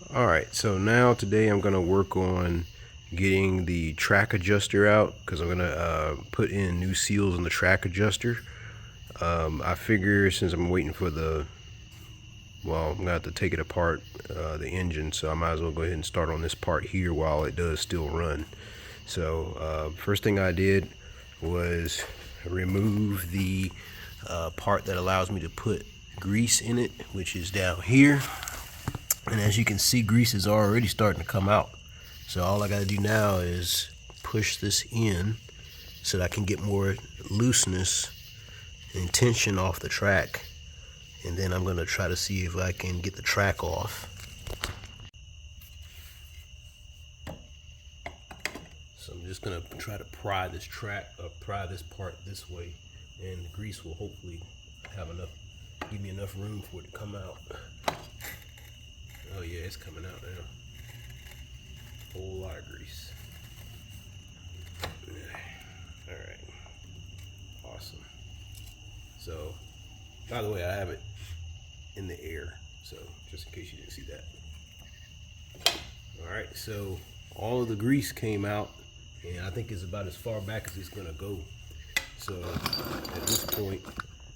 Alright, so now today I'm going to work on getting the track adjuster out because I'm going to put in new seals in the track adjuster. I figure since I'm waiting for I'm going to have to take it apart, the engine, so I might as well go ahead and start on this part here while it does still run. So first thing I did was remove the part that allows me to put grease in it, which is down here. And as you can see, grease is already starting to come out. So all I got to do now is push this in so that I can get more looseness and tension off the track. And then I'm going to try to see if I can get the track off. So I'm just going to try to pry this part this way, and the grease will hopefully give me enough room for it to come out. Oh yeah, it's coming out now. Whole lot of grease. Alright. Awesome. So, by the way, I have it in the air, so just in case you didn't see that. Alright, so all of the grease came out, and I think it's about as far back as it's gonna go. So at this point,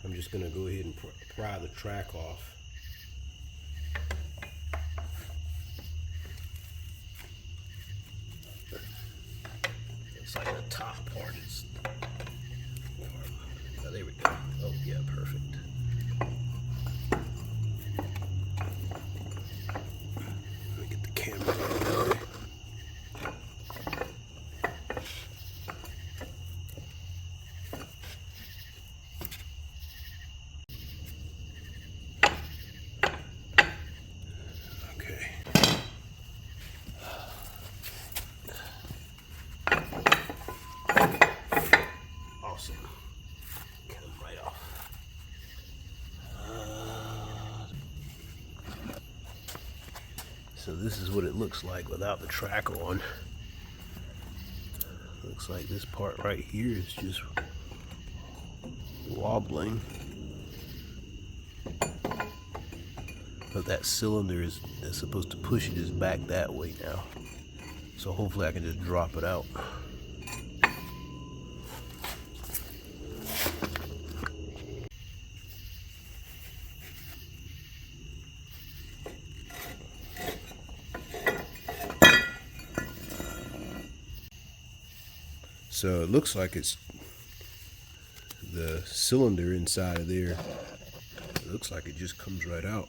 I'm just gonna go ahead and pry the track off. It's like the top part is. Oh, there we go. Oh yeah, perfect. Let me get the camera out of the way. Okay. Awesome. Come right off. So this is what it looks like without the track on. Looks like this part right here is just wobbling. But that cylinder that's supposed to push it is back that way now. So hopefully I can just drop it out. So it looks like it's the cylinder inside of there. It looks like it just comes right out.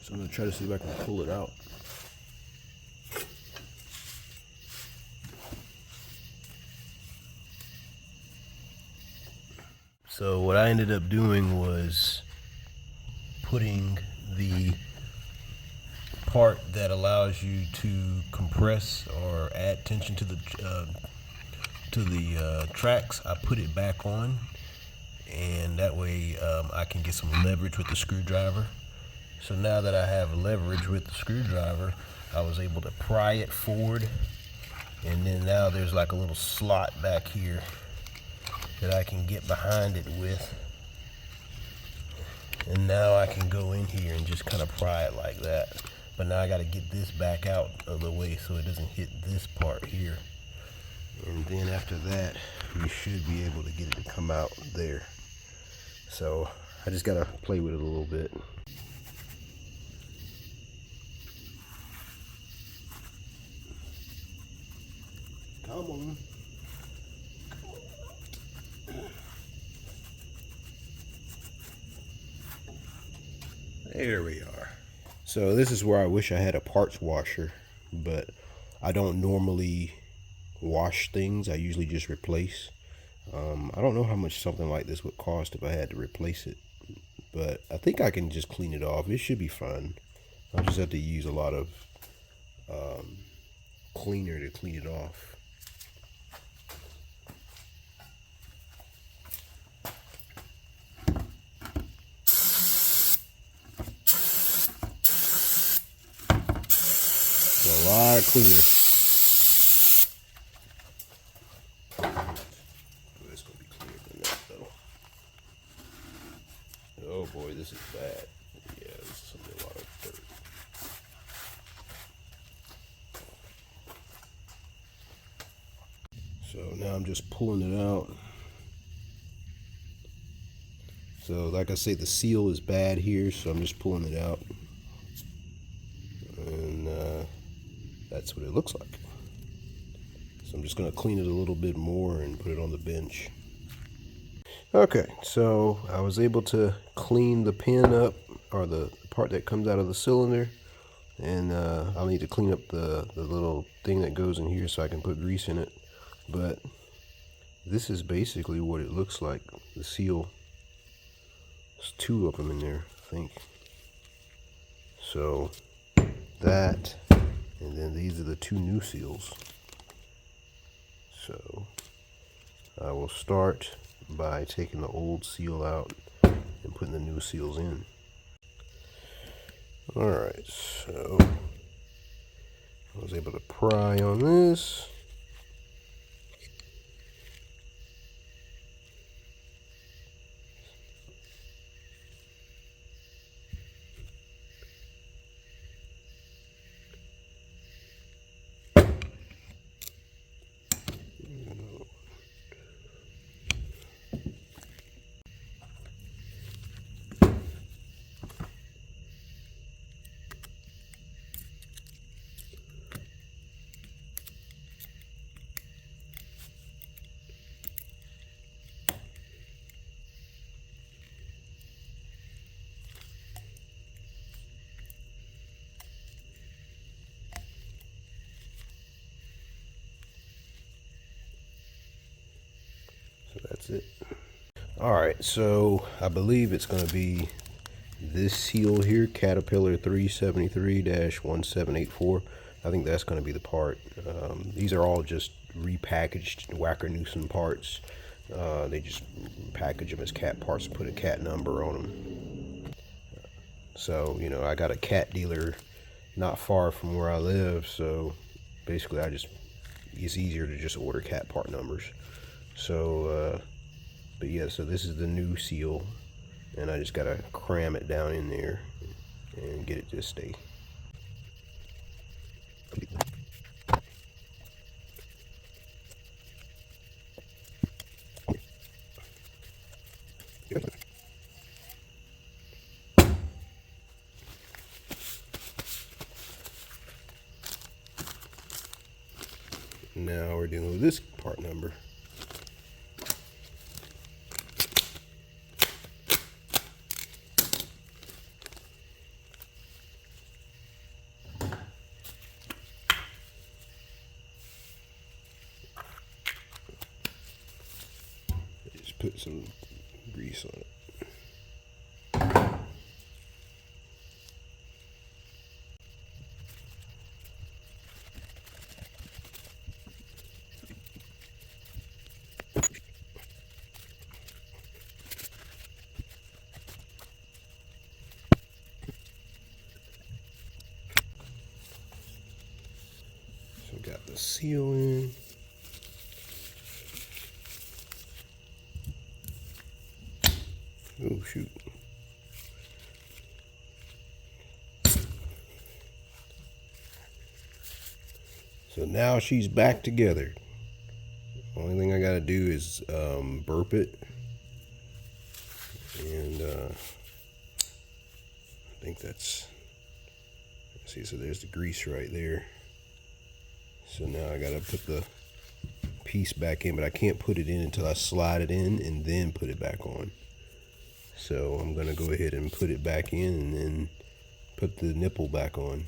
So I'm going to try to see if I can pull it out. So what I ended up doing was putting the part that allows you to compress or add tension to the tracks. I put it back on, and that way I can get some leverage with the screwdriver. So now that I have leverage with the screwdriver, I was able to pry it forward, and then now there's like a little slot back here that I can get behind it with. And now I can go in here and just kind of pry it like that. But now I got to get this back out of the way so it doesn't hit this part here. And then after that, we should be able to get it to come out there. So I just got to play with it a little bit. Come on. There we are. So this is where I wish I had a parts washer, but I don't normally wash things. I usually just replace. I don't know how much something like this would cost if I had to replace it, but I think I can just clean it off. It should be fine. I'll just have to use a lot of cleaner to clean it off. A lot of cleaner. It's gonna be cleaner than that though. Oh boy, this is bad. Yeah, this is gonna be a lot of dirt. So now I'm just pulling it out. So like I say, the seal is bad here, so I'm just pulling it out. And that's what it looks like. So I'm just going to clean it a little bit more and put it on the bench. Okay, so I was able to clean the pin up, or the part that comes out of the cylinder. And I'll need to clean up the little thing that goes in here so I can put grease in it. But this is basically what it looks like, the seal. There's two of them in there, I think. So that, and then these are the two new seals. So I will start by taking the old seal out and putting the new seals in. Alright, so I was able to pry on this. So that's it. Alright, so I believe it's going to be this seal here, Caterpillar 373-1784. I think that's going to be the part. These are all just repackaged Wackernussen parts. They just package them as cat parts and put a cat number on them. So, you know, I got a cat dealer not far from where I live, so basically it's easier to just order cat part numbers. So, but yeah, so this is the new seal, and I just gotta cram it down in there and get it to stay. Now we're dealing with this part number. Just put some grease on it. So got the seal in. Oh shoot. So now she's back together. Only thing I gotta do is burp it. And I think that's, see, so there's the grease right there. So now I gotta put the piece back in, but I can't put it in until I slide it in and then put it back on. So I'm gonna go ahead and put it back in and then put the nipple back on.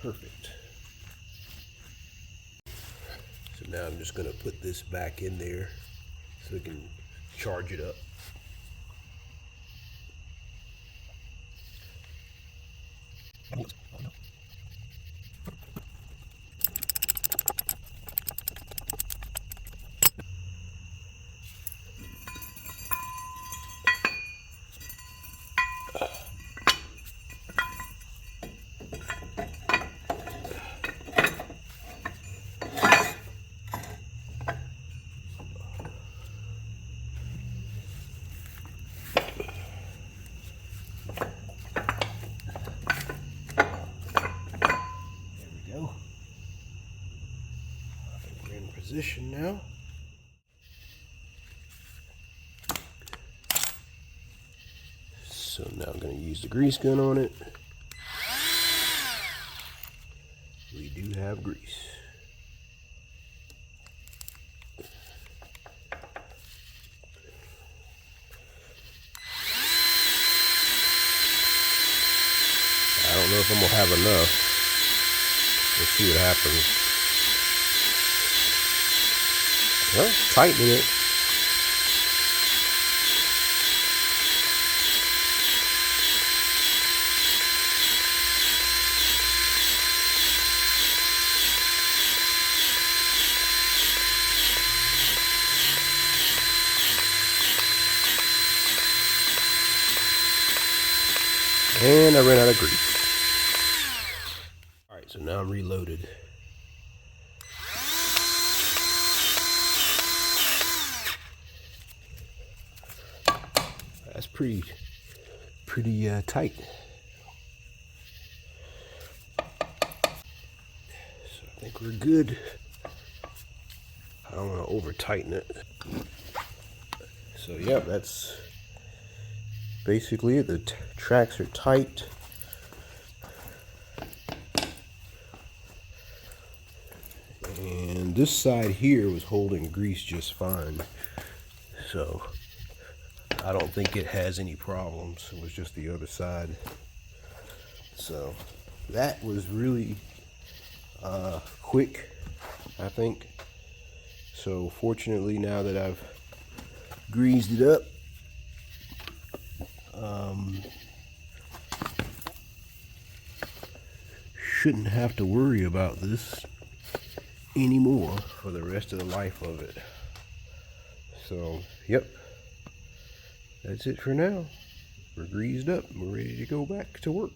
Perfect. So now I'm just going to put this back in there so we can charge it up. Position now. So now I'm going to use the grease gun on it. We do have grease. I don't know if I'm going to have enough. Let's see what happens. Well, tightening it. And I ran out of grease. All right, so now I'm reloaded. That's pretty tight. So I think we're good. I don't want to over tighten it. So yeah, that's basically it. The tracks are tight. And this side here was holding grease just fine. So I don't think it has any problems. It was just the other side. So that was really quick, I think. So fortunately, now that I've greased it up, shouldn't have to worry about this anymore for the rest of the life of it. So, yep. That's it for now. We're greased up. We're ready to go back to work.